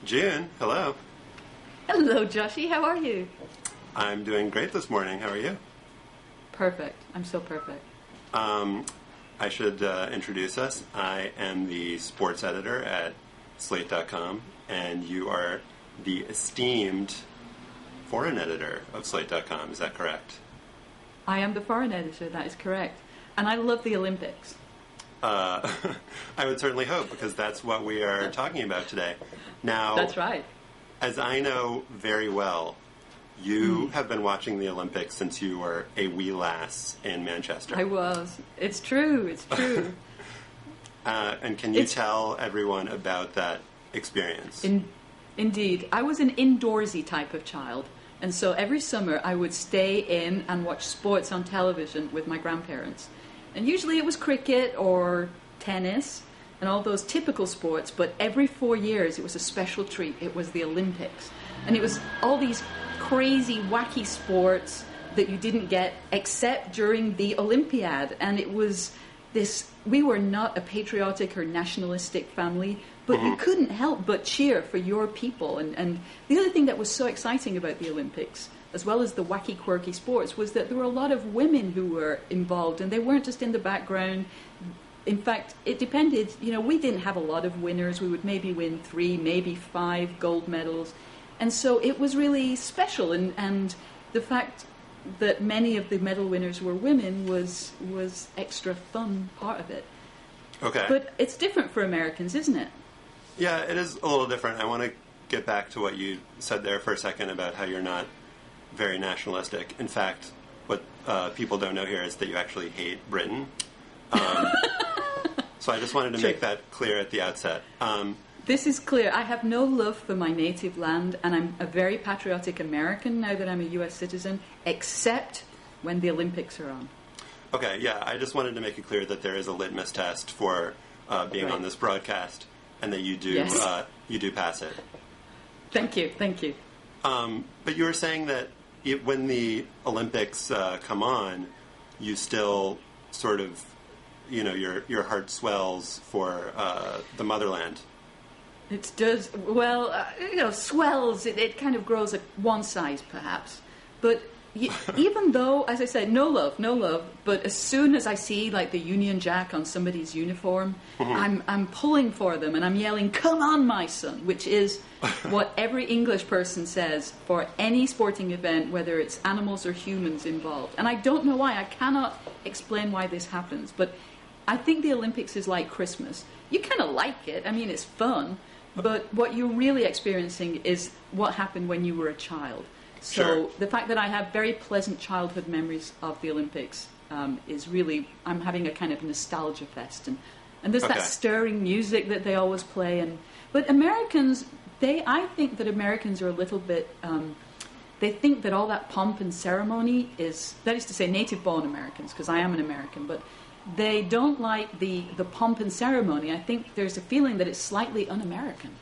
June, hello. Hello, Joshy. How are you? I'm doing great this morning. How are you? Perfect. I'm so perfect. I should introduce us. I am the sports editor at Slate.com, and you are the esteemed foreign editor of Slate.com. Is that correct? I am the foreign editor. That is correct. And I love the Olympics. I would certainly hope, because that's what we are talking about today. Now, that's right. As I know very well, you have been watching the Olympics since you were a wee lass in Manchester. I was. It's true. It's true. And can you tell everyone about that experience? Indeed. I was an indoorsy type of child. And so every summer I would stay in and watch sports on television with my grandparents. And usually it was cricket or tennis and all those typical sports, but every 4 years it was a special treat. It was the Olympics. And it was all these crazy, wacky sports that you didn't get except during the Olympiad. And it was this, we were not a patriotic or nationalistic family, but you couldn't help but cheer for your people. And the other thing that was so exciting about the Olympics, as well as the wacky, quirky sports, was that there were a lot of women who were involved, and they weren't just in the background. In fact, it depended. You know, we didn't have a lot of winners. We would maybe win 3, maybe 5 gold medals. And so it was really special. And the fact that many of the medal winners were women was extra fun part of it. Okay. But it's different for Americans, isn't it? Yeah, it is a little different. I want to get back to what you said there for a second about how you're not very nationalistic. In fact, what people don't know here is that you actually hate Britain. So I just wanted to make that clear at the outset. This is clear. I have no love for my native land, and I'm a very patriotic American now that I'm a U.S. citizen, except when the Olympics are on. Okay, yeah, I just wanted to make it clear that there is a litmus test for being on this broadcast, and that you do pass it. Thank you. But you were saying that when the Olympics come on, you still sort of, you know, your heart swells for the motherland. It does. Well, swells. It kind of grows at one size, perhaps. But even though, as I said, no love. But as soon as I see like the Union Jack on somebody's uniform, I'm pulling for them and I'm yelling, "Come on, my son!" Which is what every English person says for any sporting event, whether it's animals or humans involved. And I don't know why. I cannot explain why this happens. But I think the Olympics is like Christmas. You kind of like it. I mean, it's fun. But what you're really experiencing is what happened when you were a child. So the fact that I have very pleasant childhood memories of the Olympics is really, I'm having a kind of nostalgia fest. And there's that stirring music that they always play. But Americans, I think that Americans are a little bit, they think that all that pomp and ceremony that is to say native-born Americans, because I am an American, but they don't like the pomp and ceremony. I think there's a feeling that it's slightly un-American.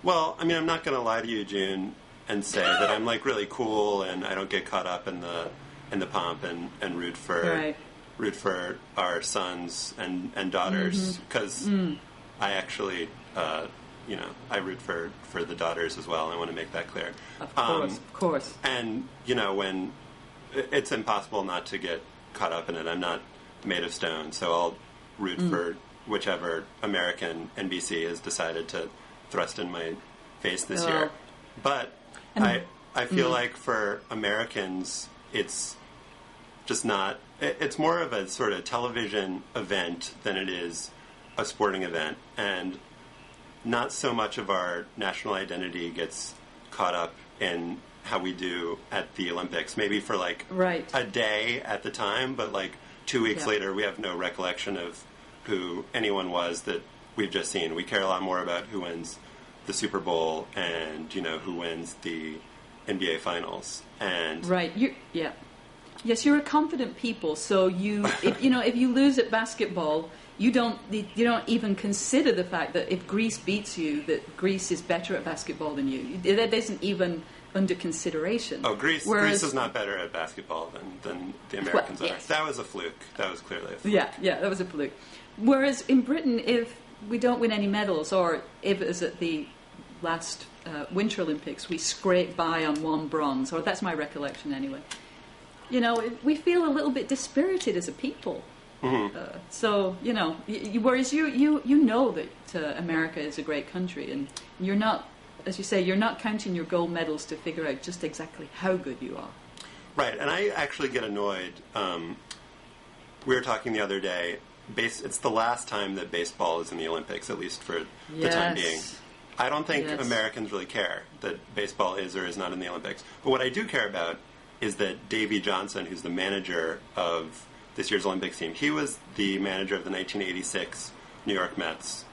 Well, I mean, I'm not going to lie to you, June, and say that I'm like really cool and I don't get caught up in the pomp and root for our sons and daughters, because I actually I root for the daughters as well. I want to make that clear. Of course. And when it's impossible not to get caught up in it. I'm not made of stone, so I'll root for whichever American NBC has decided to thrust in my face this year. But I feel like for Americans, it's just not. It's more of a sort of television event than it is a sporting event, and not so much of our national identity gets caught up in how we do at the Olympics. Maybe for like a day at the time, but like 2 weeks later, we have no recollection of who anyone was that we've just seen. We care a lot more about who wins the Super Bowl and, who wins the NBA Finals. And Yes, you're a confident people. So if you lose at basketball, you don't even consider the fact that if Greece beats you, that Greece is better at basketball than you. That isn't even under consideration. Oh, Greece is not better at basketball than the Americans are. Yes. That was a fluke. That was clearly a fluke. Yeah, that was a fluke. Whereas in Britain, if we don't win any medals, or if it's at the last Winter Olympics, we scraped by on one bronze, or that's my recollection anyway. You know, we feel a little bit dispirited as a people. Mm-hmm. So, you know, whereas you know that America is a great country, and you're not, as you say, you're not counting your gold medals to figure out just exactly how good you are. Right, and I actually get annoyed. We were talking the other day, it's the last time that baseball is in the Olympics, at least for the time being. I don't think Americans really care that baseball is or is not in the Olympics. But what I do care about is that Davey Johnson, who's the manager of this year's Olympics team, he was the manager of the 1986 New York Mets.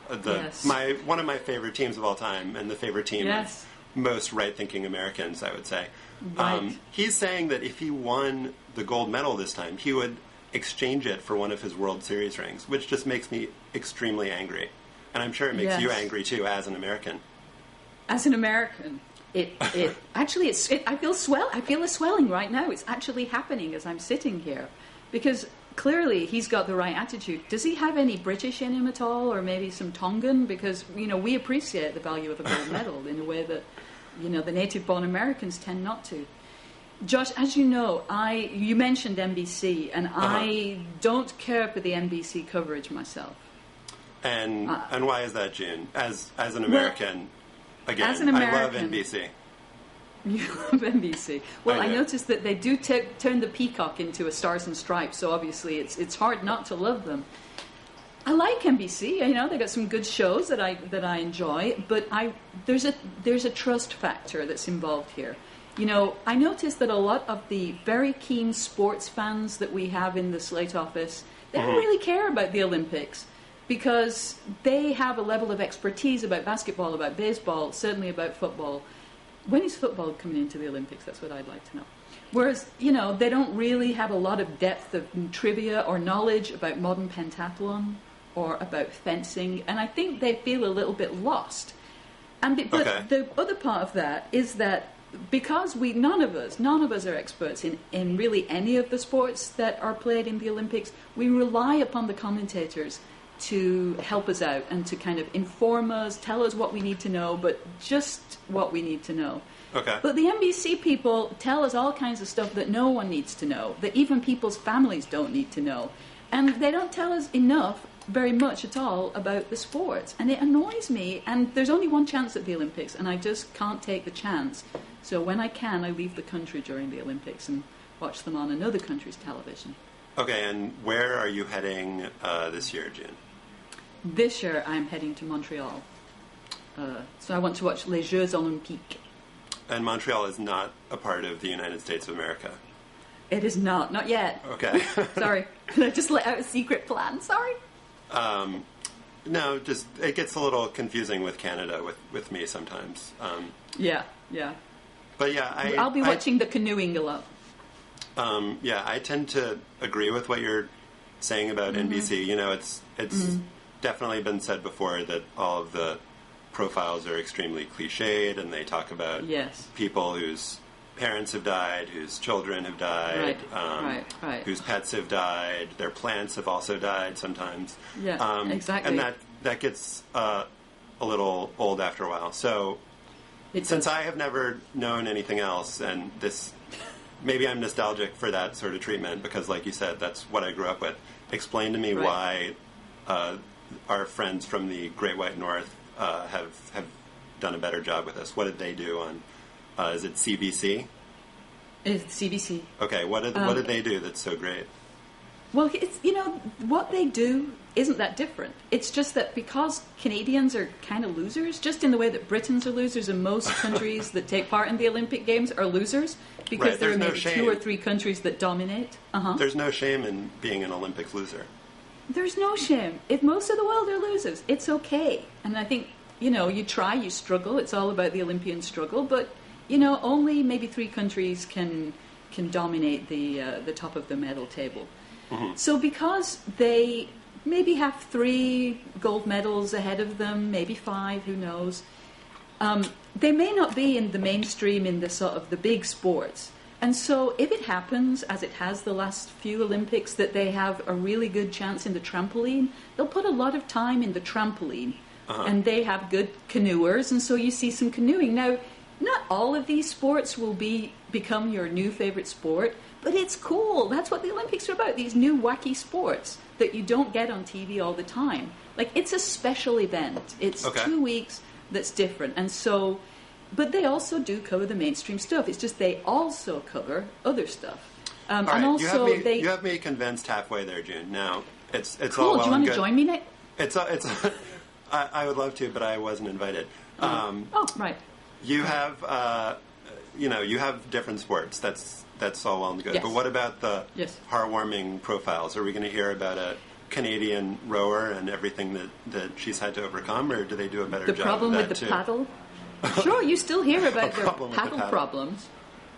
One of my favorite teams of all time, and the favorite team of most right-thinking Americans, I would say. Right. He's saying that if he won the gold medal this time, he would exchange it for one of his World Series rings, which just makes me extremely angry. And I'm sure it makes you angry, too, as an American. As an American, it actually, I feel a swelling right now. It's actually happening as I'm sitting here. Because clearly he's got the right attitude. Does he have any British in him at all, or maybe some Tongan? Because, you know, we appreciate the value of a gold medal in a way that, you know, the native-born Americans tend not to. Josh, as you know, you mentioned NBC, and I don't care for the NBC coverage myself. And why is that, June? As an American, again, I love NBC. You love NBC. Well, I noticed that they do turn the Peacock into a Stars and Stripes, so obviously it's hard not to love them. I like NBC. You know, they got some good shows that I enjoy, but there's a trust factor that's involved here. You know, I noticed that a lot of the very keen sports fans that we have in the Slate office, they don't really care about the Olympics because they have a level of expertise about basketball, about baseball, certainly about football. When is football coming into the Olympics? That's what I'd like to know. Whereas, you know, they don't really have a lot of depth of trivia or knowledge about modern pentathlon or about fencing, and I think they feel a little bit lost. But the other part of that is that because none of us are experts in really any of the sports that are played in the Olympics, we rely upon the commentators to help us out and to kind of inform us, tell us what we need to know, but just what we need to know. Okay. But the NBC people tell us all kinds of stuff that no one needs to know, that even people's families don't need to know. And they don't tell us enough, very much at all, about the sports. And it annoys me. And there's only one chance at the Olympics, and I just can't take the chance. So when I can, I leave the country during the Olympics and watch them on another country's television. Okay, and where are you heading this year, June? This year, I'm heading to Montreal. So I want to watch Les Jeux Olympiques. And Montreal is not a part of the United States of America? It is not yet. Okay. Sorry. Did I just let out a secret plan? Sorry. No, just it gets a little confusing with Canada with me sometimes. Yeah. But yeah, I'll be watching the canoeing a lot. Yeah, I tend to agree with what you're saying about NBC. You know, it's definitely been said before that all of the profiles are extremely cliched, and they talk about people whose parents have died, whose children have died, right. Whose pets have died, their plants have also died sometimes. Yeah, exactly. And that gets a little old after a while. So since I have never known anything else, and this, maybe I'm nostalgic for that sort of treatment because, like you said, that's what I grew up with. Explain to me why our friends from the Great White North have done a better job with this. What did they do on? Is it CBC? It's CBC. Okay, what did they do that's so great? Well, it's, you know, what they do isn't that different. It's just that because Canadians are kind of losers, just in the way that Britons are losers and most countries that take part in the Olympic Games are losers, because there are maybe 2 or 3 countries that dominate. There's no shame in being an Olympics loser. There's no shame. If most of the world are losers, it's okay. And I think, you know, you try, you struggle. It's all about the Olympian struggle, but you know, only maybe 3 countries can dominate the top of the medal table. So because they maybe have 3 gold medals ahead of them, maybe 5, who knows, they may not be in the mainstream in the sort of the big sports. And so if it happens, as it has the last few Olympics, that they have a really good chance in the trampoline, they'll put a lot of time in the trampoline and they have good canoers, and so you see some canoeing. Now, not all of these sports will become your new favorite sport, but it's cool. That's what the Olympics are about, these new wacky sports that you don't get on TV all the time. Like, it's a special event. It's 2 weeks that's different. And so, but they also do cover the mainstream stuff. It's just they also cover other stuff. All right, and also you have me convinced halfway there, June. Now, it's cool. all well Do you want and to good. join me, Nick? I would love to, but I wasn't invited. Right. You have, you have different sports. That's all well and good. Yes. But what about the heartwarming profiles? Are we going to hear about a Canadian rower and everything that she's had to overcome, or do they do a better job The problem of that with the too? paddle? Sure, you still hear about their problem with the paddle paddle. problems.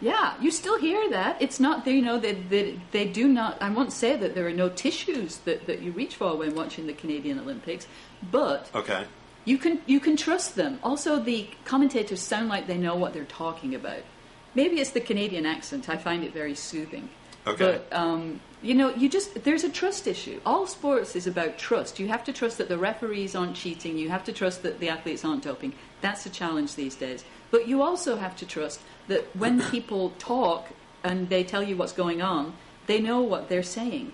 Yeah, you still hear that. It's not, they do not, I won't say that there are no tissues that you reach for when watching the Canadian Olympics, but you can trust them. Also, the commentators sound like they know what they're talking about. Maybe it's the Canadian accent. I find it very soothing. Okay. But, there's a trust issue. All sports is about trust. You have to trust that the referees aren't cheating. You have to trust that the athletes aren't doping. That's the challenge these days. But you also have to trust that when people talk and they tell you what's going on, they know what they're saying.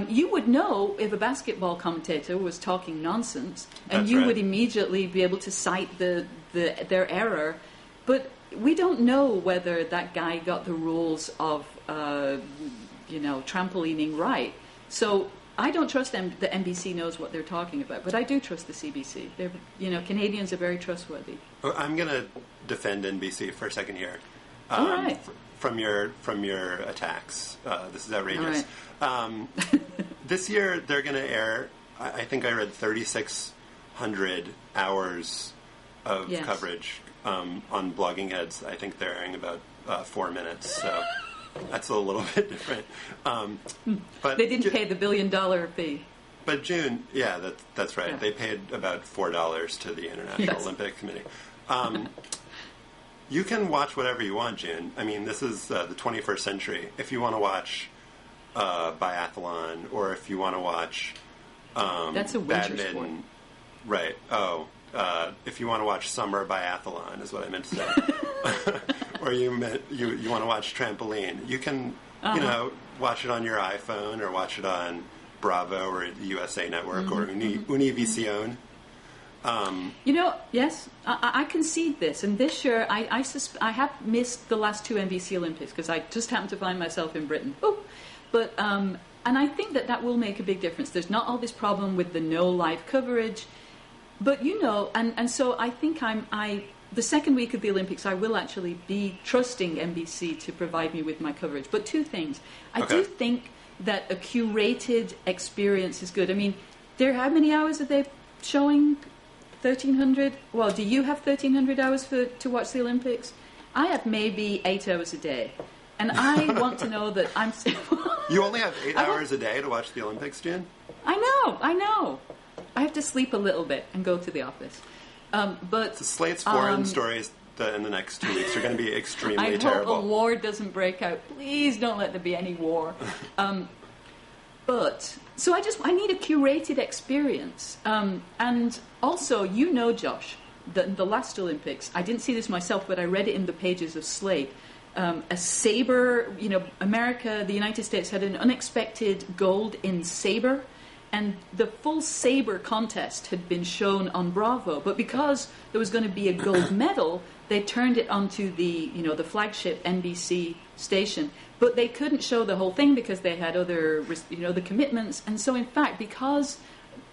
You would know if a basketball commentator was talking nonsense, and That's you right. would immediately be able to cite their error. But we don't know whether that guy got the rules of trampolining right. So I don't trust them that NBC knows what they're talking about, but I do trust the CBC. Canadians are very trustworthy. I'm going to defend NBC for a second here. All right. From your attacks, this is outrageous. All right. This year they're going to air. I think I read 3,600 hours of coverage on Blogging Heads. I think they're airing about 4 minutes. So. That's a little bit different. But they didn't pay the $1 billion fee. But June, that's right. Yeah. They paid about $4 to the International Olympic Committee. You can watch whatever you want, June. I mean, this is the 21st century. If you want to watch biathlon, or if you want to watch that's a winter badminton, sport. Right? If you want to watch summer biathlon, is what I meant to say. Or you want to watch trampoline. You can, watch it on your iPhone, or watch it on Bravo, or the USA Network, or Univision. Yes, I concede this. And this year, I have missed the last 2 NBC Olympics because I just happened to find myself in Britain. But and I think that will make a big difference. There's not all this problem with the no live coverage. But, and so I think the second week of the Olympics, I will actually be trusting NBC to provide me with my coverage. But 2 things. I do think that a curated experience is good. I mean, how many hours are they showing? 1,300? Well, do you have 1,300 hours to watch the Olympics? I have maybe 8 hours a day. And I want to know that I'm... You only have 8 hours a day to watch the Olympics, Jen? I know. I have to sleep a little bit and go to the office. But Slate's foreign stories in the next 2 weeks are going to be extremely terrible. I hope a war doesn't break out. Please don't let there be any war. So I need a curated experience. And also, Josh, that in the last Olympics, I didn't see this myself, but I read it in the pages of Slate. A saber, America, the United States had an unexpected gold in saber. And the full saber contest had been shown on Bravo, but because there was going to be a gold medal, they turned it onto the flagship NBC station. But they couldn't show the whole thing because they had other the commitments. And so, in fact, because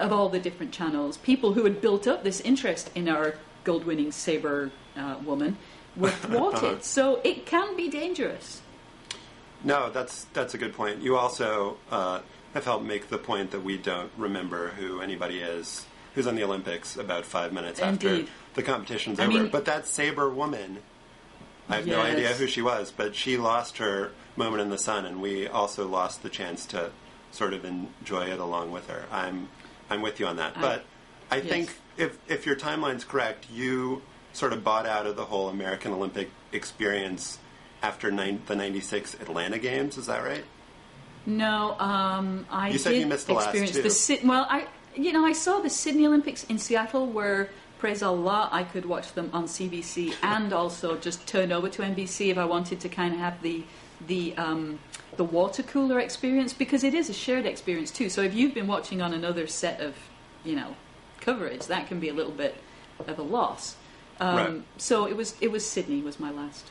of all the different channels, people who had built up this interest in our gold-winning saber woman were thwarted. So it can be dangerous. No, that's a good point. You also have helped make the point that we don't remember who anybody is who's in the Olympics about 5 minutes after the competition's over. But that saber woman, I have no idea who she was, but she lost her moment in the sun, and we also lost the chance to sort of enjoy it along with her. I'm with you on that. But I think if your timeline's correct, you sort of bought out of the whole American Olympic experience after the 96 Atlanta Games. Is that right? No, You said you missed the last 2. I saw the Sydney Olympics in Seattle where, praise Allah, I could watch them on CBC and also just turn over to NBC if I wanted to kind of have the water cooler experience, because it is a shared experience too. So if you've been watching on another set of, coverage, that can be a little bit of a loss. Right. So it was Sydney was my last.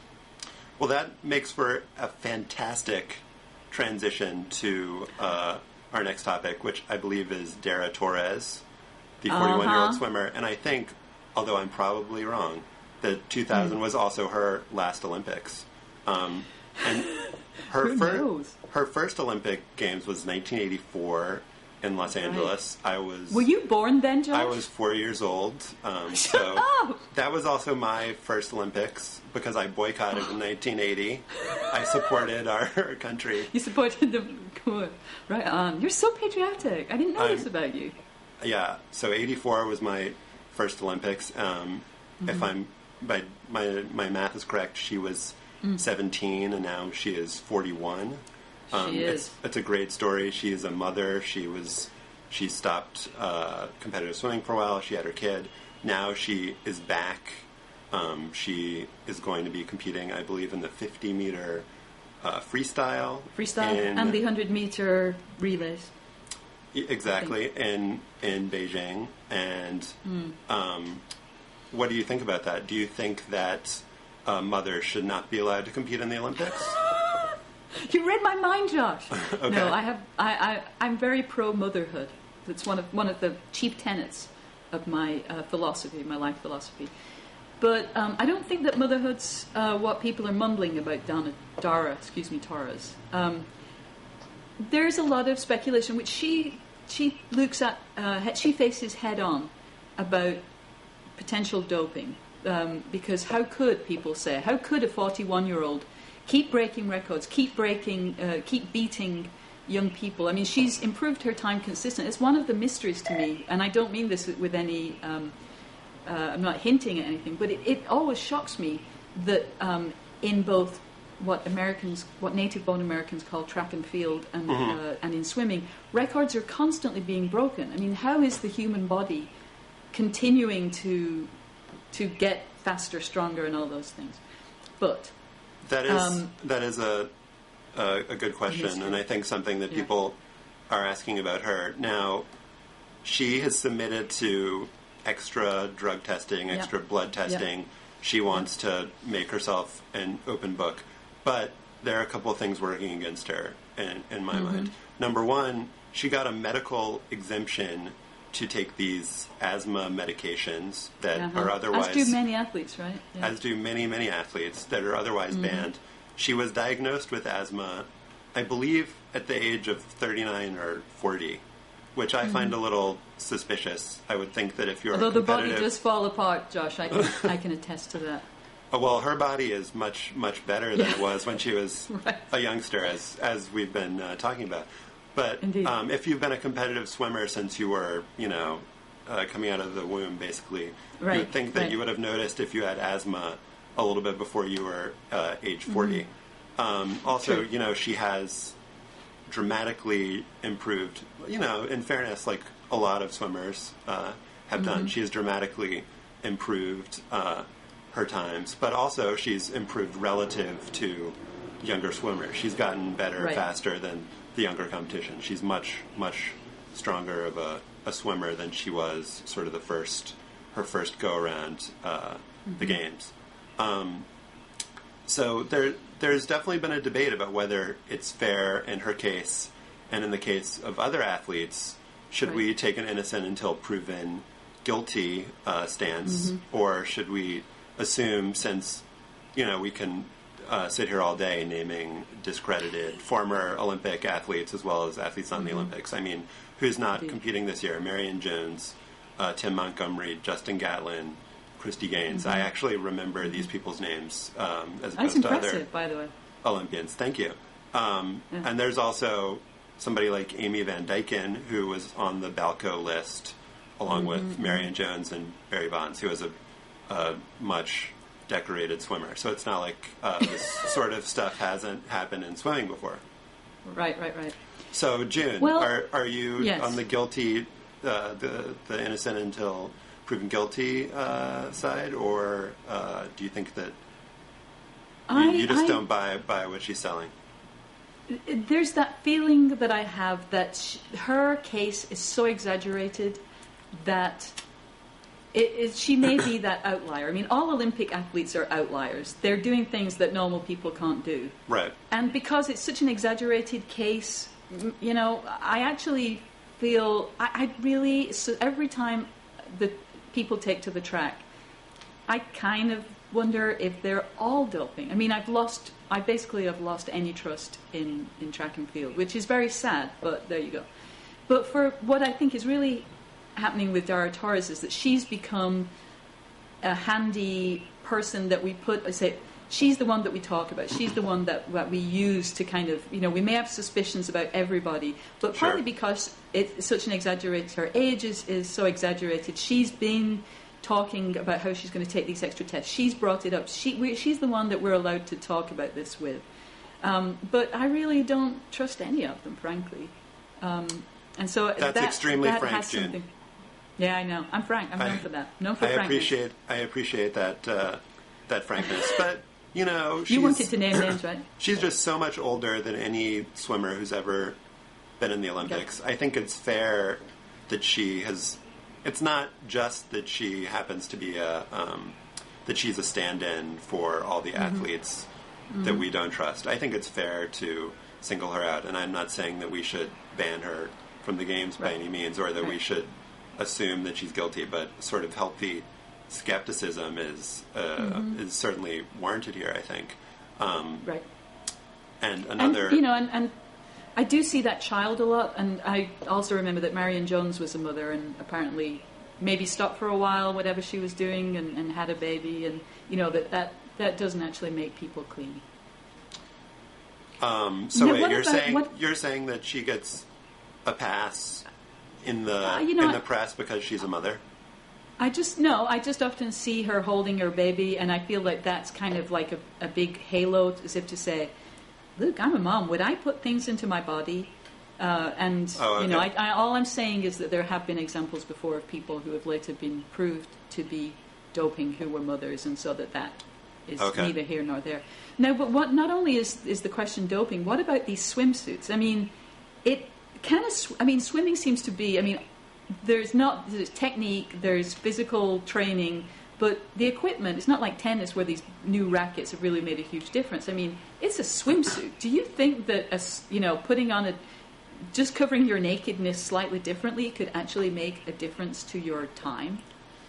Well, that makes for a fantastic transition to our next topic, which I believe is Dara Torres, the 41-year-old swimmer. And I think, although I'm probably wrong, that 2000 was also her last Olympics. And her first Olympic Games was 1984 in Los Angeles. Were you born then, Josh? I was 4 years old. So that was also my first Olympics because I boycotted in 1980. I supported our country. You supported the... Right on. You're so patriotic. I didn't know this about you. Yeah. So 84 was my first Olympics. If I'm... My math is correct, she was 17 and now she is 41. She is. It's a great story. She is a mother. She stopped competitive swimming for a while. She had her kid. Now she is back. She is going to be competing, I believe, in the 50-meter freestyle. And the 100-meter relays. Exactly, in Beijing. And what do you think about that? Do you think that mothers should not be allowed to compete in the Olympics? You read my mind, Josh. Okay. No, I'm very pro motherhood. It's one of the chief tenets of my philosophy, my life philosophy. But I don't think that motherhood's what people are mumbling about Dara Torres. There's a lot of speculation which she looks at. She faces head on about potential doping, because how could people say? How could a 41-year-old keep breaking records, keep beating young people? I mean, she's improved her time consistently. It's one of the mysteries to me, and I don't mean this with any... I'm not hinting at anything, but it always shocks me that in both what native-born Americans call track and field and in swimming, records are constantly being broken. I mean, how is the human body continuing to get faster, stronger, and all those things? But... That is a good question, and I think something that people are asking about her. Now, she has submitted to extra drug testing, extra blood testing. Yeah. She wants to make herself an open book. But there are a couple of things working against her, in my mind. Number one, she got a medical exemption to take these asthma medications that are otherwise... As do many athletes, right? Yeah. As do many, many athletes that are otherwise banned. She was diagnosed with asthma, I believe, at the age of 39 or 40, which I find a little suspicious. I would think that if you're Although the body does fall apart, Josh, I can attest to that. Well, her body is much, much better than it was when she was a youngster, as we've been talking about. But if you've been a competitive swimmer since you were, coming out of the womb, basically, you would think that you would have noticed if you had asthma a little bit before you were age 40. Also, she has dramatically improved, in fairness, like a lot of swimmers have done. She has dramatically improved her times, but also she's improved relative to younger swimmers. She's gotten better faster than the younger competition. She's much, much stronger of a swimmer than she was sort of her first go around the games. So there's definitely been a debate about whether it's fair in her case and in the case of other athletes. Should we take an innocent until proven guilty stance, or should we assume, since we can sit here all day naming discredited former Olympic athletes as well as athletes on the Olympics. I mean, who's not competing this year? Marion Jones, Tim Montgomery, Justin Gatlin, Christy Gaines. I actually remember these people's names as opposed to other by the way. Olympians. Thank you. And there's also somebody like Amy Van Dyken, who was on the Balco list along with Marion Jones and Barry Bonds, who was a much decorated swimmer. So it's not like this sort of stuff hasn't happened in swimming before. Right. So, June, are you on the guilty the innocent until proven guilty side, or do you think that you just don't buy what she's selling? There's that feeling that I have that her case is so exaggerated that she may be that outlier. I mean, all Olympic athletes are outliers. They're doing things that normal people can't do. Right. And because it's such an exaggerated case, I actually feel I really, so every time the people take to the track, I kind of wonder if they're all doping. I mean, I basically have lost any trust in track and field, which is very sad, but there you go. But for what I think is really happening with Dara Torres is that she's become a handy person that we she's the one that we talk about. She's the one that we use to kind of, we may have suspicions about everybody, but partly because it's such an exaggerated, her age is so exaggerated. She's been talking about how she's going to take these extra tests. She's brought it up. She's the one that we're allowed to talk about this with. But I really don't trust any of them, frankly. And so that's extremely frank, June. Yeah, I know. I'm frank. I'm known for that. Known for frankness. I appreciate that frankness. But you wanted to name names, right? She's just so much older than any swimmer who's ever been in the Olympics. Okay. I think it's fair that she has. It's not just that she happens to be that she's a stand-in for all the athletes that we don't trust. I think it's fair to single her out, and I'm not saying that we should ban her from the games by any means, or that we should assume that she's guilty. But sort of healthy skepticism is certainly warranted here, I think. Right. And another, and I do see that child a lot, and I also remember that Marion Jones was a mother and apparently maybe stopped for a while, whatever she was doing, and had a baby, and that doesn't actually make people clean. You're saying that she gets a pass in the press because she's a mother? I just often see her holding her baby, and I feel like that's kind of like a big halo, as if to say, look, I'm a mom. Would I put things into my body? All I'm saying is that there have been examples before of people who have later been proved to be doping who were mothers, and so that is neither here nor there. Now, but what not only is the question doping, what about these swimsuits? I mean, swimming seems to be, there's technique, there's physical training, but the equipment, it's not like tennis where these new rackets have really made a huge difference. I mean, it's a swimsuit. Do you think that, putting on just covering your nakedness slightly differently could actually make a difference to your time?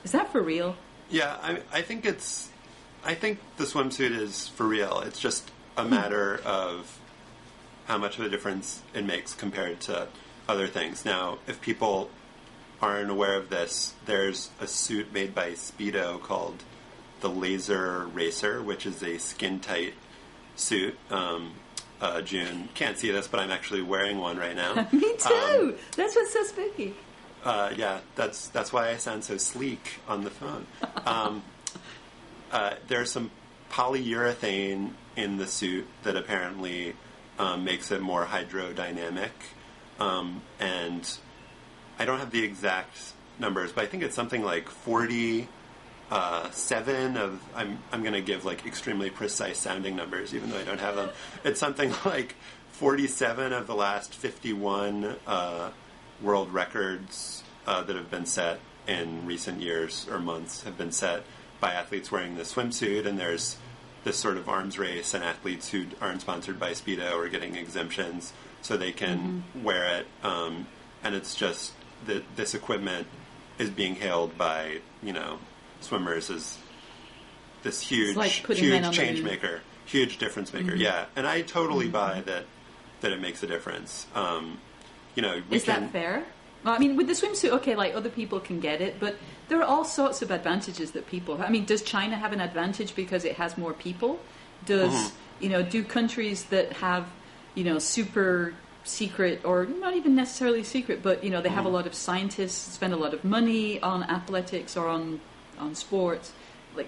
Is that for real? Yeah, I think the swimsuit is for real. It's just a matter of how much of a difference it makes compared to other things. Now, if people aren't aware of this, there's a suit made by Speedo called the Laser Racer, which is a skin-tight suit. June can't see this, but I'm actually wearing one right now. Me too! That's what's so spooky. Yeah, that's why I sound so sleek on the phone. There's some polyurethane in the suit that apparently makes it more hydrodynamic, and I don't have the exact numbers, but I think it's something like 47 of. I'm going to give like extremely precise sounding numbers, even though I don't have them. It's something like 47 of the last 51 world records that have been set in recent years or months have been set by athletes wearing the swimsuit, and there's this sort of arms race, and athletes who aren't sponsored by Speedo are getting exemptions so they can wear it, and it's just that this equipment is being hailed by swimmers as this huge change maker, huge difference maker. Yeah, and I totally buy that it makes a difference. Is that fair? Well, with the swimsuit, okay, like other people can get it, but there are all sorts of advantages that people have. Does China have an advantage because it has more people? Does, do countries that have, super secret, or not even necessarily secret, but, they have a lot of scientists, spend a lot of money on athletics or on sports. I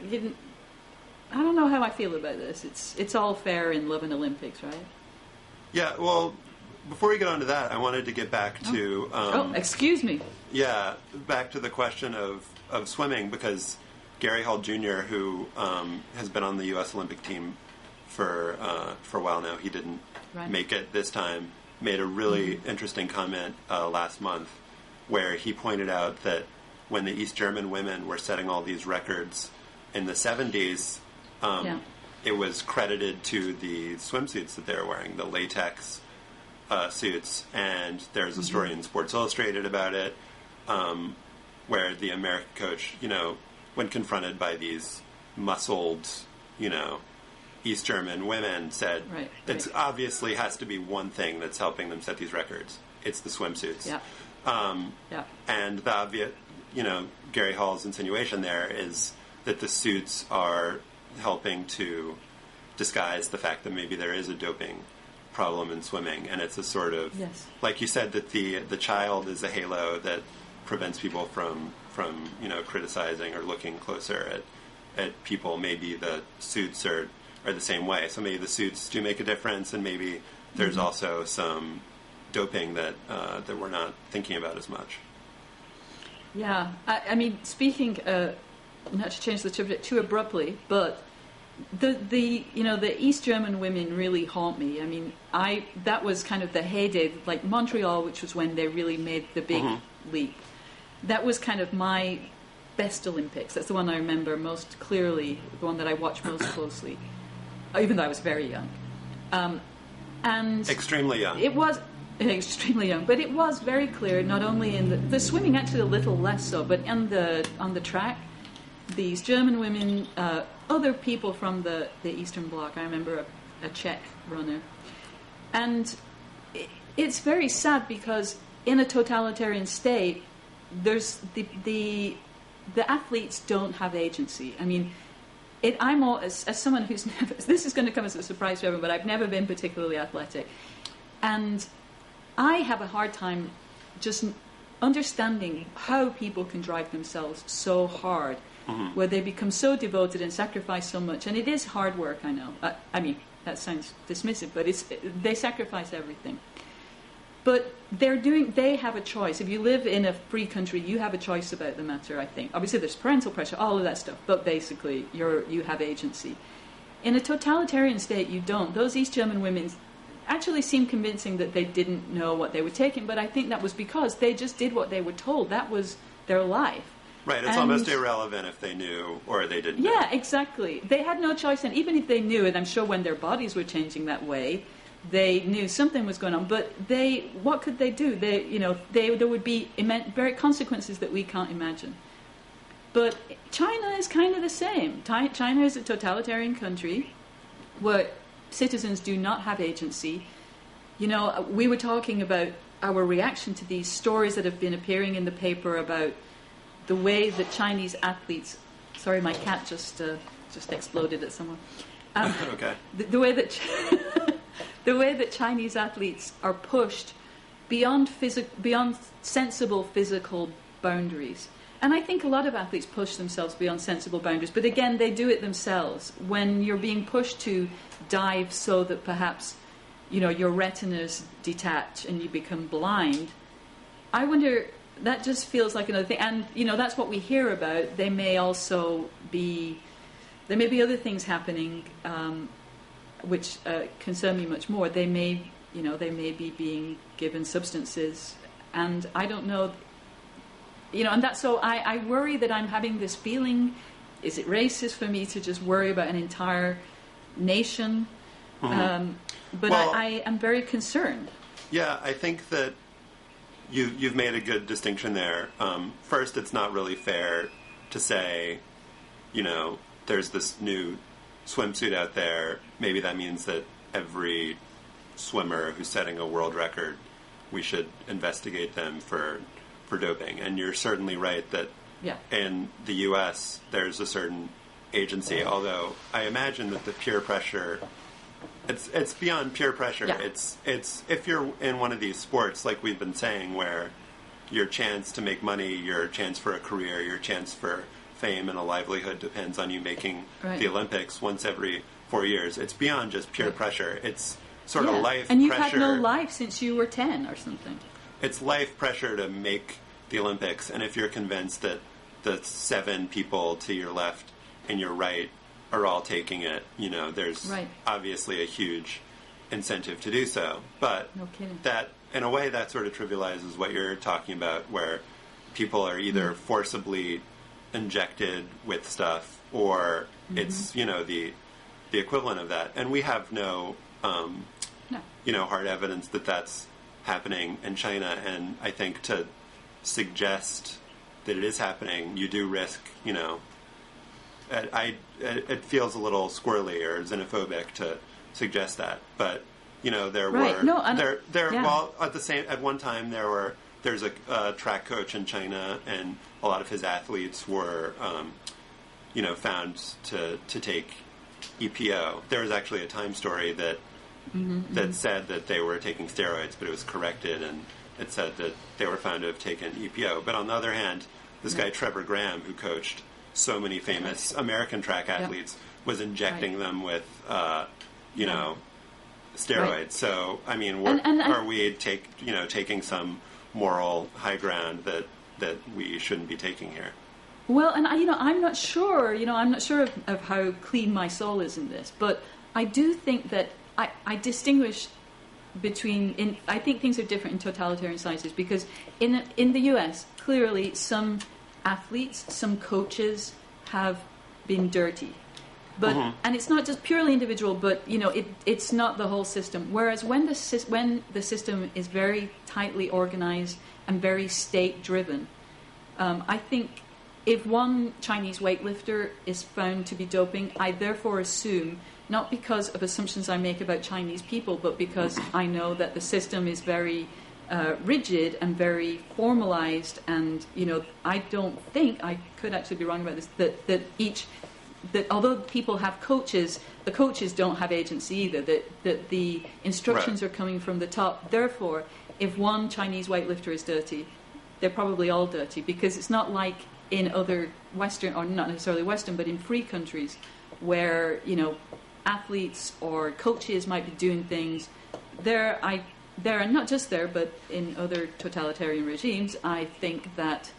don't know how I feel about this. It's all fair in Love and Olympics, right? Yeah, well, before we get on to that, I wanted to get back to... excuse me. Yeah, back to the question of swimming, because Gary Hall Jr., who has been on the U.S. Olympic team for a while now, he didn't make it this time, made a really interesting comment last month where he pointed out that when the East German women were setting all these records in the 70s, it was credited to the swimsuits that they were wearing, the latex suits. And there's a story in Sports Illustrated about it, where the American coach, when confronted by these muscled, East German women, said, it obviously has to be one thing that's helping them set these records. It's the swimsuits. And the obvious, Gary Hall's insinuation there is that the suits are helping to disguise the fact that maybe there is a doping problem in swimming, and it's a sort of, like you said, that the child is a halo that prevents people from criticizing or looking closer at people. Maybe the suits are the same way. So maybe the suits do make a difference, and maybe there's also some doping that we're not thinking about as much. Yeah, I mean, speaking, not to change the subject too abruptly, but the East German women really haunt me. I mean, that was kind of the heyday, like Montreal, which was when they really made the big leap. That was kind of my best Olympics. That's the one I remember most clearly, the one that I watched most closely, even though I was very young. And extremely young. It was extremely young, but it was very clear, not only in the swimming, actually a little less so, but on the track, these German women, other people from the Eastern Bloc. I remember a Czech runner. And it's very sad because in a totalitarian state, there's the athletes don't have agency. I mean, I'm all, as someone who's never, this is going to come as a surprise to everyone, but I've never been particularly athletic. And I have a hard time just understanding how people can drive themselves so hard, where they become so devoted and sacrifice so much. And it is hard work, I know. I mean, that sounds dismissive, but they sacrifice everything. But they have a choice. If you live in a free country, you have a choice about the matter, I think. Obviously, there's parental pressure, all of that stuff, but basically, you have agency. In a totalitarian state, you don't. Those East German women actually seemed convincing that they didn't know what they were taking, but I think that was because they just did what they were told. That was their life. Right, it's almost irrelevant if they knew or they didn't know. Yeah, exactly. They had no choice, and even if they knew it, I'm sure when their bodies were changing that way, they knew something was going on. But what could they do? There would be very consequences that we can't imagine. But China is kind of the same. China is a totalitarian country where citizens do not have agency. We were talking about our reaction to these stories that have been appearing in the paper about the way that Chinese athletes... Sorry, my cat just exploded at someone. Okay. The way that... The way that Chinese athletes are pushed beyond sensible physical boundaries. And I think a lot of athletes push themselves beyond sensible boundaries, but again, they do it themselves. When you're being pushed to dive so that perhaps, your retinas detach and you become blind, I wonder, that just feels like another thing. And, that's what we hear about. There may be other things happening, which concern me much more. They may be being given substances, and I don't know, and that's so I worry that I'm having this feeling. Is it racist for me to just worry about an entire nation? But I am very concerned. Yeah, I think that you've made a good distinction there. First, it's not really fair to say, there's this new swimsuit out there. Maybe that means that every swimmer who's setting a world record, we should investigate them for doping. And you're certainly right that in the U.S. there's a certain agency, although I imagine that the peer pressure, it's beyond peer pressure. Yeah. It's if you're in one of these sports, like we've been saying, where your chance to make money, your chance for a career, your chance for fame and a livelihood depends on you making the Olympics once every 4 years. It's beyond just pure pressure. It's sort of life and you've pressure. had no life since you were 10 or something. It's life pressure to make the Olympics, and if you're convinced that the 7 people to your left and your right are all taking it, there's obviously a huge incentive to do so. But no kidding. That, in a way, that sort of trivializes what you're talking about, where people are either forcibly injected with stuff, or it's the equivalent of that. And we have no hard evidence that that's happening in China. And I think to suggest that it is happening, you do risk, it feels a little squirrely or xenophobic to suggest that. But there were well, at one time there's a track coach in China, and a lot of his athletes were found to take EPO. There was actually a Time story that said that they were taking steroids, but it was corrected, and it said that they were found to have taken EPO. But on the other hand, this guy Trevor Graham, who coached so many famous American track athletes, was injecting them with steroids. Right. So I mean, are we taking some moral high ground that we shouldn't be taking here? Well, and I'm not sure. I'm not sure of how clean my soul is in this, but I do think that I distinguish between. I think things are different in totalitarian societies, because in the U.S. clearly some athletes, some coaches have been dirty, but and it's not just purely individual, but it's not the whole system. Whereas when the system is very tightly organized and very state driven, I think if one Chinese weightlifter is found to be doping, I therefore assume, not because of assumptions I make about Chinese people, but because I know that the system is very rigid and very formalized, and I don't think, I could actually be wrong about this, that although people have coaches, the coaches don't have agency either, that the instructions are coming from the top. Therefore, if one Chinese weightlifter is dirty, they're probably all dirty, because it's not like in other Western, or not necessarily Western, but in free countries where, athletes or coaches might be doing things. There, and not just there, but in other totalitarian regimes, I think that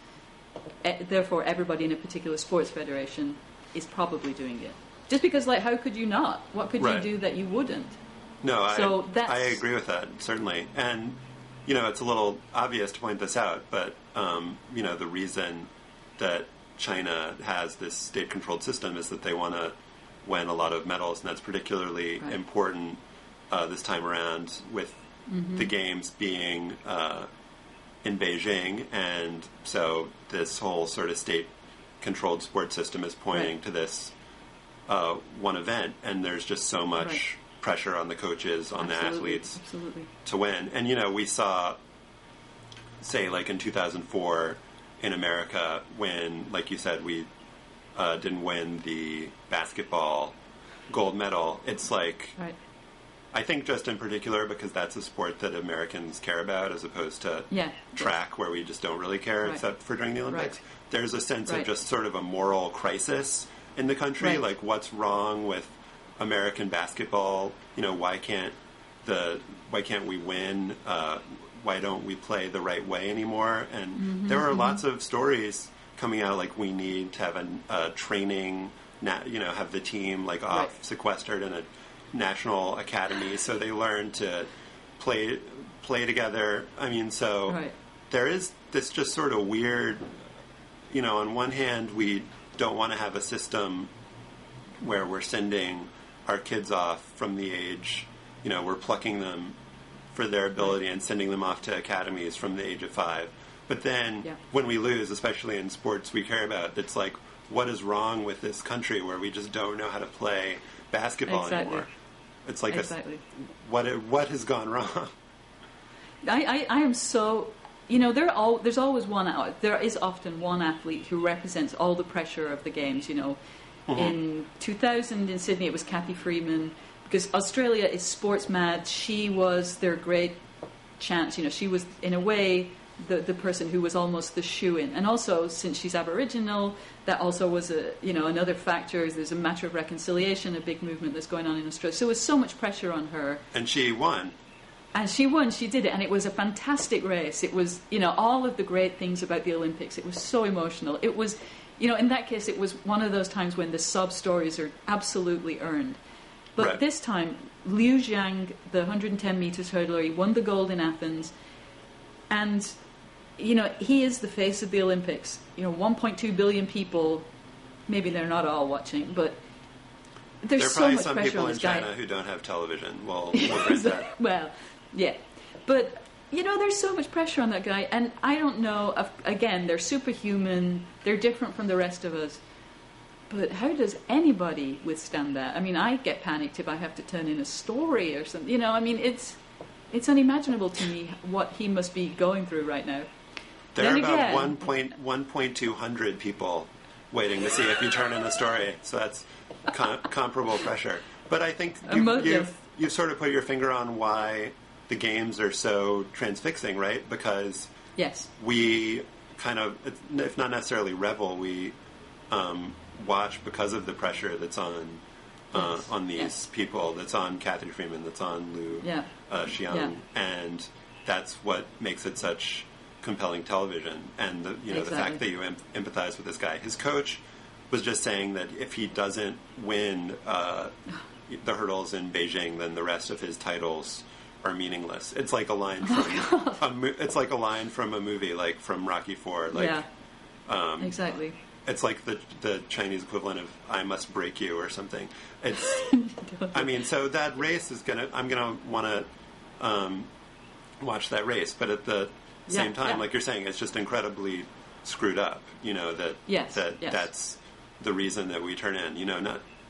therefore everybody in a particular sports federation is probably doing it. Just because, how could you not? What could you do that you wouldn't? No, so I agree with that, certainly. And, it's a little obvious to point this out, but, the reason that China has this state-controlled system is that they want to win a lot of medals, and that's particularly important this time around with the games being in Beijing, and so this whole sort of state-controlled sports system is pointing to this one event, and there's just so much pressure on the coaches, on the athletes to win. And, we saw, say, in 2004 in America, when, like you said, we didn't win the basketball gold medal. It's I think just in particular because that's a sport that Americans care about, as opposed to track, where we just don't really care except for during the Olympics. There's a sense of just sort of a moral crisis in the country. What's wrong with American basketball? Why can't we win? Why don't we play the right way anymore? And there are lots of stories coming out, we need to have a training, have the team sequestered in a national academy so they learn to play together. I mean, there is this just sort of weird, on one hand, we don't want to have a system where we're sending our kids off from the age, we're plucking them for their ability and sending them off to academies from the age of 5. But then when we lose, especially in sports we care about, it's what is wrong with this country where we just don't know how to play basketball anymore? It's what has gone wrong? I am so... there's always one... There is often one athlete who represents all the pressure of the games, In 2000 in Sydney, it was Kathy Freeman, because Australia is sports mad. She was their great chance. She was, in a way, the person who was almost the shoo-in. And also, since she's Aboriginal, that also was another factor. There's a matter of reconciliation, a big movement that's going on in Australia. So there was so much pressure on her. And she won. And she won, she did it, and it was a fantastic race. It was, all of the great things about the Olympics. It was so emotional. It was, in that case, it was one of those times when the sob stories are absolutely earned. But right. This time, Liu Jiang, the 110 meters hurdler, he won the gold in Athens, and he is the face of the Olympics. 1.2 billion people, maybe they're not all watching, but there's so much pressure on this guy. There are probably some people in China who don't have television. We'll grant that. Well, yeah. But, there's so much pressure on that guy, and I don't know, again, they're superhuman, they're different from the rest of us, but how does anybody withstand that? I mean, I get panicked if I have to turn in a story or something. It's unimaginable to me what he must be going through right now. There are about 1.200 people waiting to see if you turn in a story, so that's comparable pressure. But I think you've sort of put your finger on why the games are so transfixing, right? Because we kind of, if not necessarily revel, we watch because of the pressure that's on these people, that's on Kathy Freeman, that's on Liu Xiang, and that's what makes it such compelling television. And the fact that you empathize with this guy. His coach was just saying that if he doesn't win the hurdles in Beijing, then the rest of his titles are meaningless. It's like a line from a movie, like from Rocky IV. Exactly. It's like the Chinese equivalent of "I must break you" or something. It's, I mean, so that race is I'm gonna want to watch that race, but at the same time, like you're saying, it's just incredibly screwed up. That's the reason that we turn in.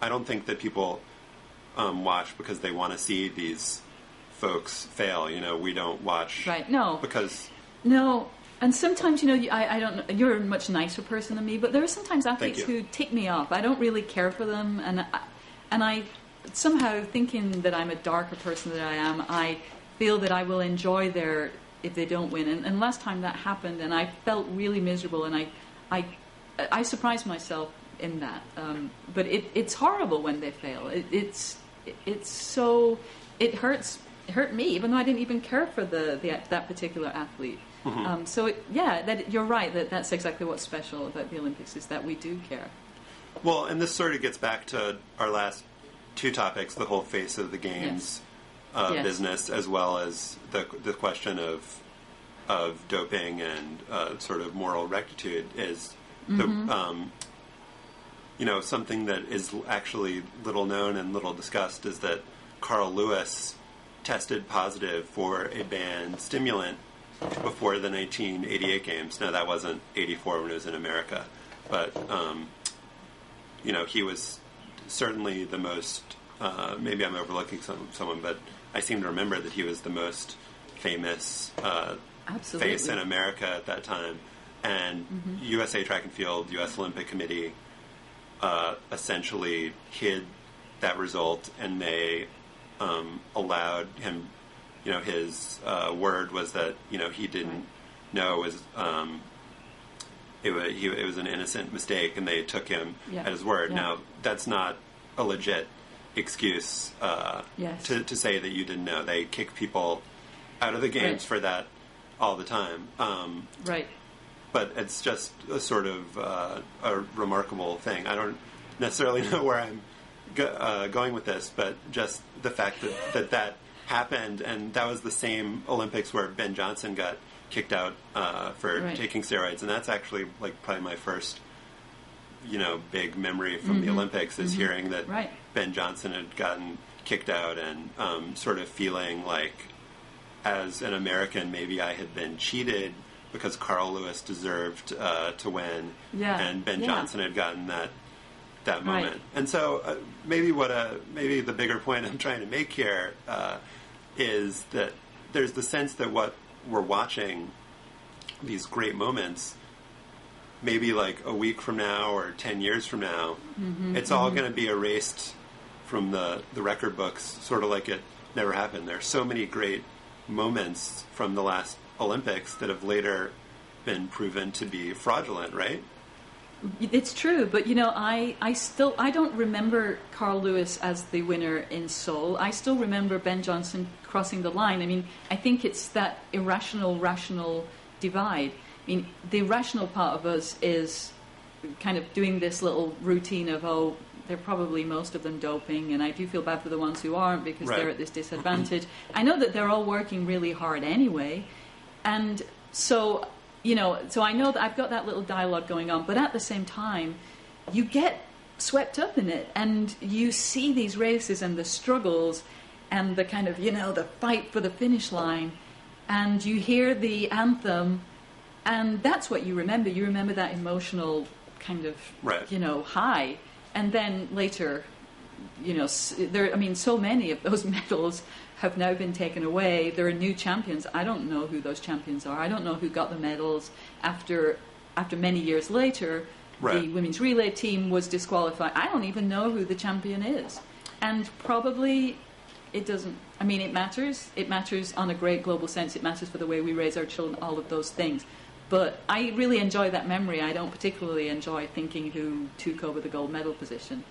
I don't think that people watch because they want to see these folks fail. We don't watch because no. And sometimes, I don't know, you're a much nicer person than me, but there are sometimes athletes who tick me off. I don't really care for them, and I somehow, thinking that I'm a darker person than I am, I feel that I will enjoy if they don't win. And last time that happened, and I felt really miserable, and I surprised myself in that. But it's horrible when they fail. It hurt me, even though I didn't even care for that particular athlete. Mm-hmm. You're right, that's exactly what's special about the Olympics, is that we do care. Well, and this sort of gets back to our last two topics, the whole face of the games business, as well as the question of doping and sort of moral rectitude, is something that is actually little known and little discussed is that Carl Lewis tested positive for a banned stimulant before the 1988 games. Now, that wasn't 84 when it was in America, but he was certainly the most. Maybe I'm overlooking someone, but I seem to remember that he was the most famous face in America at that time. And USA Track and Field, U.S. Olympic Committee, essentially hid that result, and they allowed him. His word was that he didn't know it was an innocent mistake, and they took him at his word. Now, that's not a legit excuse to say that you didn't know. They kick people out of the games for that all the time. But it's just a sort of a remarkable thing. I don't necessarily know where I'm going with this, but just the fact that happened, and that was the same Olympics where Ben Johnson got kicked out for taking steroids, and that's actually probably my first big memory from the Olympics is hearing that Ben Johnson had gotten kicked out, and sort of feeling like, as an American, maybe I had been cheated because Carl Lewis deserved to win, and Ben Johnson had gotten that moment. And so maybe the bigger point I'm trying to make here is that there's the sense that what we're watching, these great moments, maybe like a week from now or 10 years from now, it's all going to be erased from the record books, sort of like it never happened. There's so many great moments from the last Olympics that have later been proven to be fraudulent, right? It's true, but I don't remember Carl Lewis as the winner in Seoul. I still remember Ben Johnson crossing the line. I mean, I think it's that rational divide. I mean, the rational part of us is kind of doing this little routine of, they're probably most of them doping, and I do feel bad for the ones who aren't because they're at this disadvantage. I know that they're all working really hard anyway, and so I know that I've got that little dialogue going on, but at the same time, you get swept up in it, and you see these races and the struggles and the kind of, the fight for the finish line, and you hear the anthem, and that's what you remember. You remember that emotional kind of, high. And then later, so many of those medals have now been taken away. There are new champions. I don't know who those champions are. I don't know who got the medals after many years later. Right. The women's relay team was disqualified. I don't even know who the champion is. And probably it doesn't. I mean, it matters. It matters on a great global sense. It matters for the way we raise our children, all of those things. But I really enjoy that memory. I don't particularly enjoy thinking who took over the gold medal position.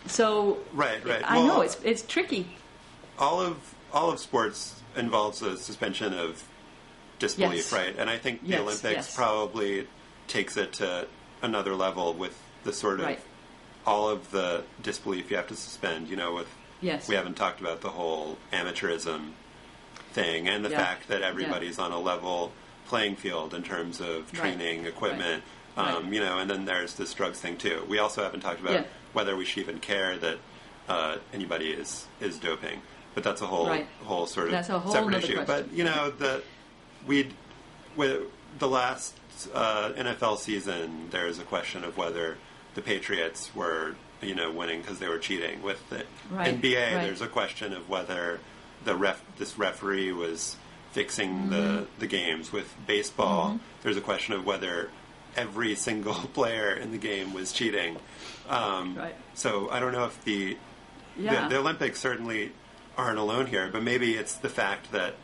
So right. I know it's tricky. All of sports involves a suspension of disbelief, right? And I think the Olympics probably takes it to another level with the sort of all of the disbelief you have to suspend. We haven't talked about the whole amateurism thing and the fact that everybody's on a level playing field in terms of training, equipment, and then there's this drugs thing too. We also haven't talked about whether we should even care that anybody is doping, but that's a whole sort of separate issue. Question. But with the last NFL season, there's a question of whether the Patriots were winning because they were cheating. With the NBA, there's a question of whether this referee was fixing the games. With baseball, there's a question of whether every single player in the game was cheating. So I don't know if the Olympics certainly aren't alone here, but maybe it's the fact that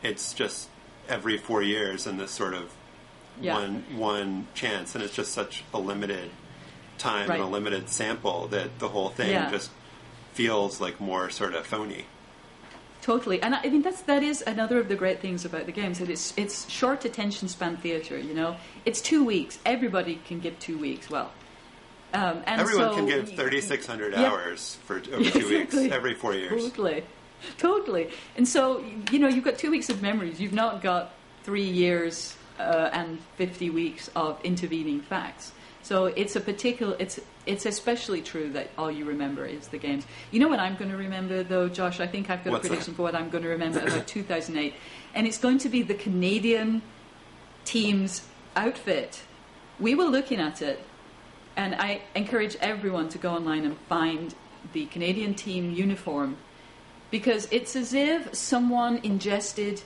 it's just every 4 years and this sort of one chance, and it's just such a limited time and a limited sample that the whole thing just feels like more sort of phony. Totally, and I mean that is another of the great things about the games. That it's short attention span theatre. It's 2 weeks. Everybody can give 2 weeks. Well, and everyone can give 3,600 hours for over 2 weeks every 4 years. Totally. And so you've got 2 weeks of memories. You've not got 3 years and 50 weeks of intervening facts. So it's especially true that all you remember is the games. You know what I'm going to remember, though, Josh? I think I've got a prediction for what I'm going to remember about 2008. And it's going to be the Canadian team's outfit. We were looking at it, and I encourage everyone to go online and find the Canadian team uniform, because it's as if someone ingested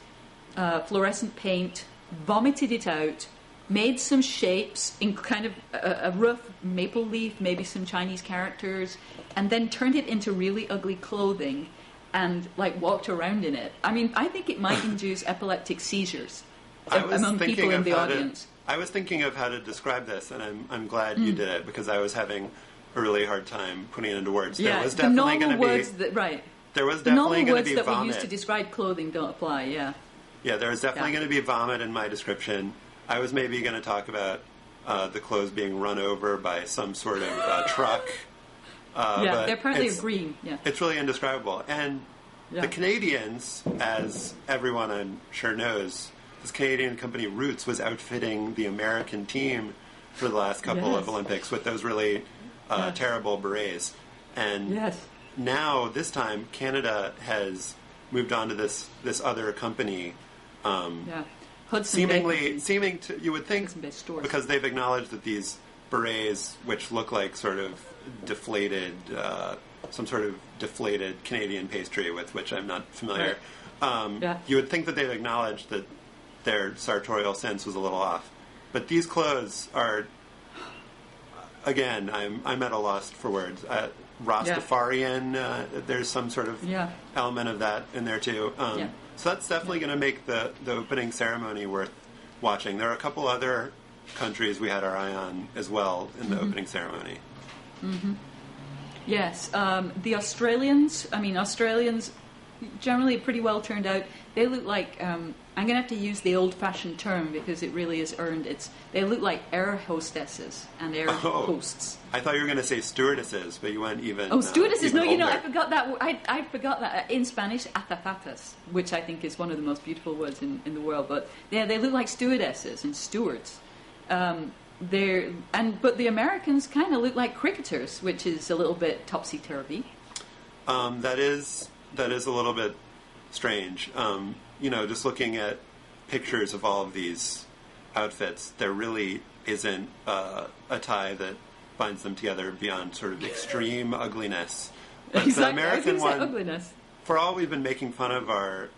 fluorescent paint, vomited it out, made some shapes in kind of a rough maple leaf, maybe some Chinese characters, and then turned it into really ugly clothing and walked around in it. I mean, I think it might induce epileptic seizures among people in the audience. I was thinking of how to describe this, and I'm glad you did it, because I was having a really hard time putting it into words. Yeah, there was definitely going to be there was definitely going to be vomit. The normal words that we use to describe clothing don't apply. Yeah, there was definitely going to be vomit in my description. I was maybe going to talk about the clothes being run over by some sort of truck. But they're apparently green. Yeah, it's really indescribable. And the Canadians, as everyone I'm sure knows, this Canadian company Roots was outfitting the American team for the last couple of Olympics with those really terrible berets. And now, this time, Canada has moved on to this other company. Seeming to, you would think, because they've acknowledged that these berets, which look like sort of deflated, some sort of deflated Canadian pastry with which I'm not familiar, you would think that they've acknowledged that their sartorial sense was a little off. But these clothes are, again, I'm at a loss for words. Rastafarian, there's some sort of element of that in there too. So that's definitely going to make the opening ceremony worth watching. There are a couple other countries we had our eye on as well in the opening ceremony. Mm-hmm. Yes. The Australians, generally pretty well turned out. They look like, I'm going to have to use the old-fashioned term because it really is earned. They look like air hostesses and air hosts. I thought you were going to say stewardesses, but you went even. Oh, stewardesses! Even No, older. I forgot that. I forgot that in Spanish, azafatas, which I think is one of the most beautiful words in the world. But yeah, they look like stewardesses and stewards. But the Americans kind of look like cricketers, which is a little bit topsy-turvy. That is a little bit strange. Just looking at pictures of all of these outfits, there really isn't a tie that binds them together beyond sort of extreme ugliness. But exactly. the American one, ugliness. for all we've been making fun of our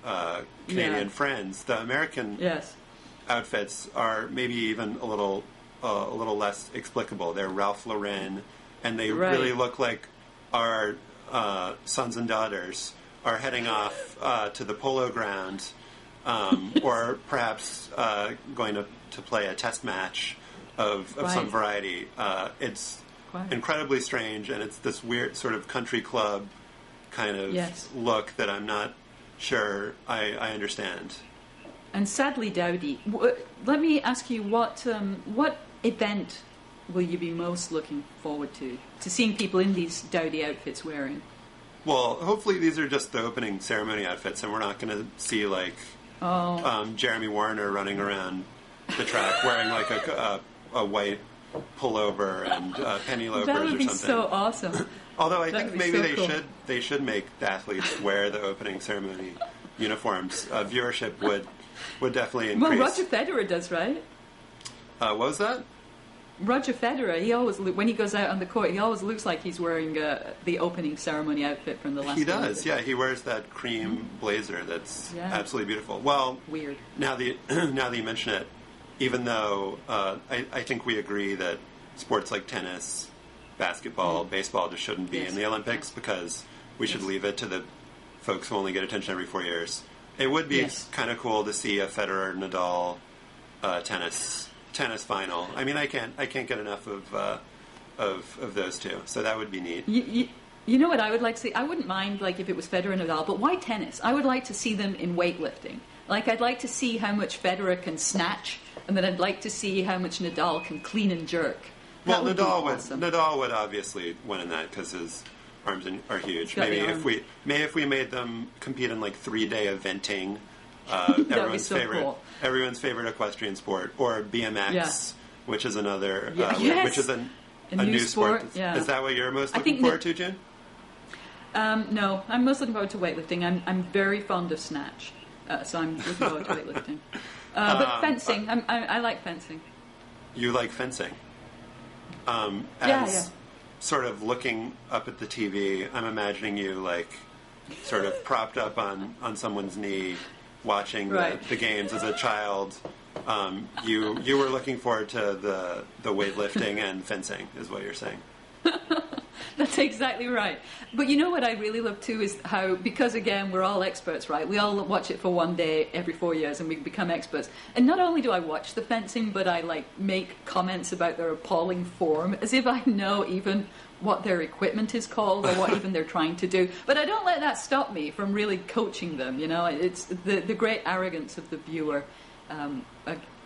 Canadian friends, the American outfits are maybe even a little less explicable. They're Ralph Lauren, and they really look like our sons and daughters are heading off to the polo ground, or perhaps going to play a test match of some variety. It's incredibly strange, and it's this weird sort of country club kind of look that I'm not sure I understand. And sadly dowdy. Let me ask you, what event will you be most looking forward to seeing people in these dowdy outfits wearing? Well, hopefully these are just the opening ceremony outfits, and we're not going to see Jeremy Warner running around the track wearing like a white pullover and penny loafers or something. That would be so awesome. Although I think maybe cool. they should make the athletes wear the opening ceremony uniforms. Viewership would definitely increase. Well, Roger Federer does, right? What was that? Roger Federer, he always when he goes out on the court, he always looks like he's wearing the opening ceremony outfit from the last. He does, Olympics. yeah. He wears that cream blazer that's absolutely beautiful. Well, weird. Now that you mention it, even though I think we agree that sports like tennis, basketball, baseball just shouldn't be in the Olympics because we should leave it to the folks who only get attention every 4 years. It would be kind of cool to see a Federer-Nadal tennis final. I mean, I can't get enough of those two, so that would be neat. You know what I would like to see? I wouldn't mind if it was Federer and Nadal, but why tennis? I would like to see them in weightlifting. I'd like to see how much Federer can snatch, and then I'd like to see how much Nadal can clean and jerk. Well, Nadal would obviously win in that because his arms are huge. Maybe if we made them compete in 3-day eventing, everyone's favorite equestrian sport, or BMX, which is another which is a new sport. Is that what you're most looking forward to, June? No, I'm most looking forward to weightlifting. I'm very fond of snatch, so I'm looking forward to weightlifting. But fencing, I like fencing. You like fencing? Sort of looking up at the TV, I'm imagining you sort of propped up on someone's knee, watching the games as a child. You were looking forward to the weightlifting and fencing, is what you're saying. That's exactly right. But you know what I really love too is how, because again, we're all experts, right? We all watch it for one day every 4 years and we become experts. And not only do I watch the fencing, but I make comments about their appalling form as if I know even what their equipment is called or what even they're trying to do. But I don't let that stop me from really coaching them, you know? It's the great arrogance of the viewer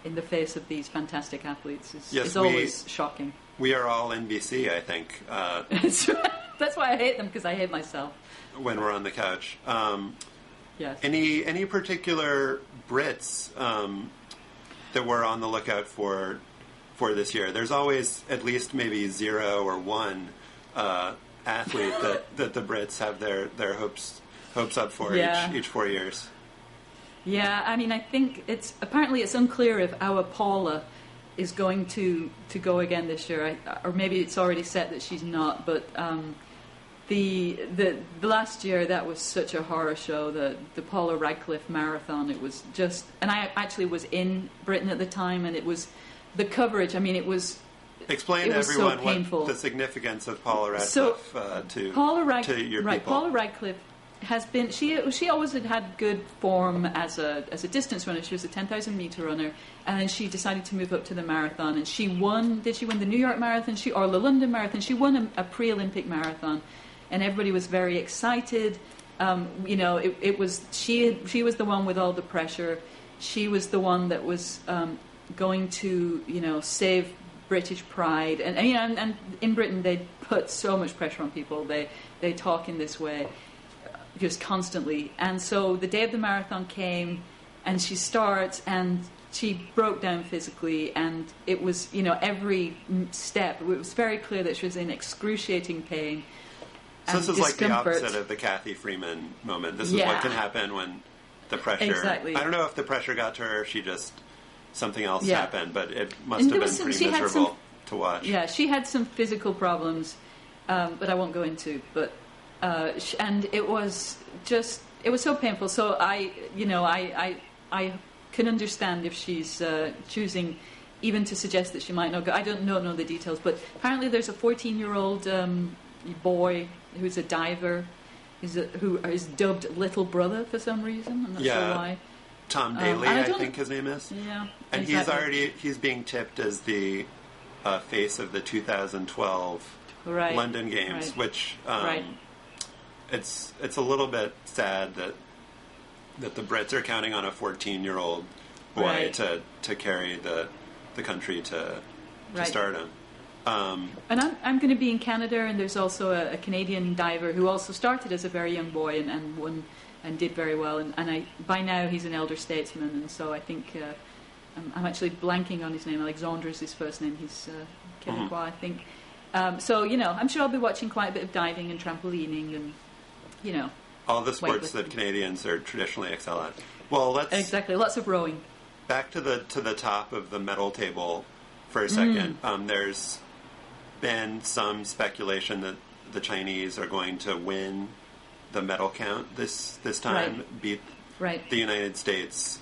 in the face of these fantastic athletes is always shocking. We are all NBC, I think. That's why I hate them, because I hate myself. When we're on the couch. Yes. Any particular Brits that we're on the lookout for this year? There's always at least maybe 0 or 1 athlete that the Brits have their hopes up for each 4 years. Yeah, I mean, I think it's unclear if our Paula is going to go again this year, or maybe it's already set that she's not. But the last year, that was such a horror show. The Paula Radcliffe marathon. It was just, and I actually was in Britain at the time, and it was the coverage. I mean, it was. Explain to everyone what the significance of Paula Radcliffe to your people. Paula Radcliffe has been she always had good form as a distance runner. She was a 10,000 meter runner, and then she decided to move up to the marathon. And she won. Did she win the New York Marathon? Or the London Marathon? She won a pre-Olympic marathon, and everybody was very excited. It was she was the one with all the pressure. She was the one that was going to save British pride, and in Britain they put so much pressure on people. They talk in this way just constantly. And so the day of the marathon came, and she starts, and she broke down physically, and it was every step it was very clear that she was in excruciating pain. So this is like the opposite of the Kathy Freeman moment. This is what can happen when the pressure. Exactly. I don't know if the pressure got to her. She just something else happened, but it must have been pretty miserable to watch. Yeah, she had some physical problems, but I won't go into. But and it was so painful. So I can understand if she's choosing even to suggest that she might not go. I don't know the details, but apparently there's a 14-year-old boy who's a diver, who is dubbed Little Brother for some reason. I'm not sure why. Tom Daley, I think his name is. Yeah, and exactly. he's being tipped as the face of the 2012 London Games, which it's a little bit sad that the Brits are counting on a 14-year-old boy to carry the country to stardom. And I'm going to be in Canada, and there's also a Canadian diver who also started as a very young boy and won and did very well. And by now he's an elder statesman, and so I think I'm actually blanking on his name. Alexandre is his first name. He's Québécois, I think. So I'm sure I'll be watching quite a bit of diving and trampolining and all the sports that Canadians are traditionally excel at. Well, exactly lots of rowing. Back to the top of the medal table for a second. There's been some speculation that the Chinese are going to win the medal count this time, beat the United States.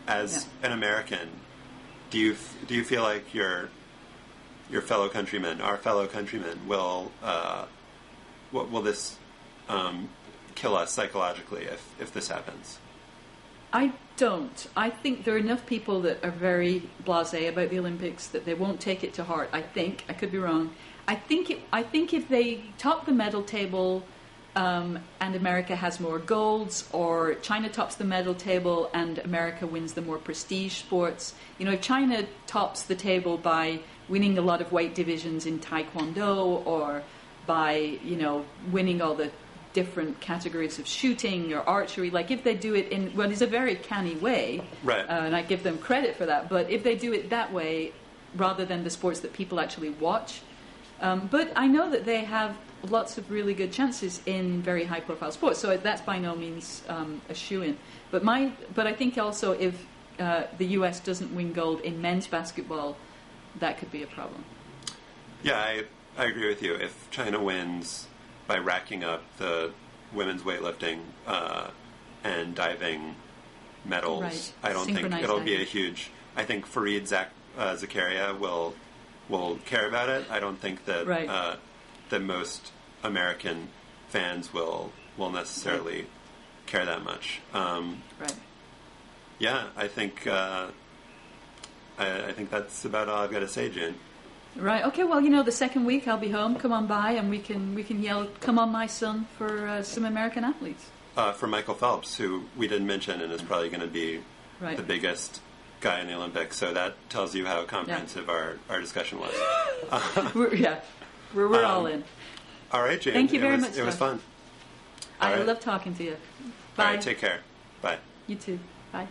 As an American, do you feel like your fellow countrymen, our fellow countrymen, will this kill us psychologically if this happens? I don't. I think there are enough people that are very blasé about the Olympics that they won't take it to heart. I think. I could be wrong. I think if they top the medal table and America has more golds, or China tops the medal table and America wins the more prestige sports. If China tops the table by winning a lot of weight divisions in Taekwondo, or by winning all the different categories of shooting or archery, like if they do it in it's a very canny way, and I give them credit for that, but if they do it that way rather than the sports that people actually watch, but I know that they have lots of really good chances in very high profile sports, so that's by no means a shoo-in, but I think also if the US doesn't win gold in men's basketball, that could be a problem. I agree with you. If China wins by racking up the women's weightlifting and diving medals, I don't think it'll be a huge. I think Fareed Zakaria will care about it. I don't think that that most American fans will necessarily care that much. Yeah, I think that's about all I've got to say, June. Right. Okay. Well, the second week I'll be home. Come on by, and we can yell, "Come on, my son!" for some American athletes. For Michael Phelps, who we didn't mention, and is probably going to be the biggest guy in the Olympics. So that tells you how comprehensive our discussion was. We're all in. All right, Jane. Thank you very much. It was fun. I love talking to you. Bye. All right. Take care. Bye. You too. Bye.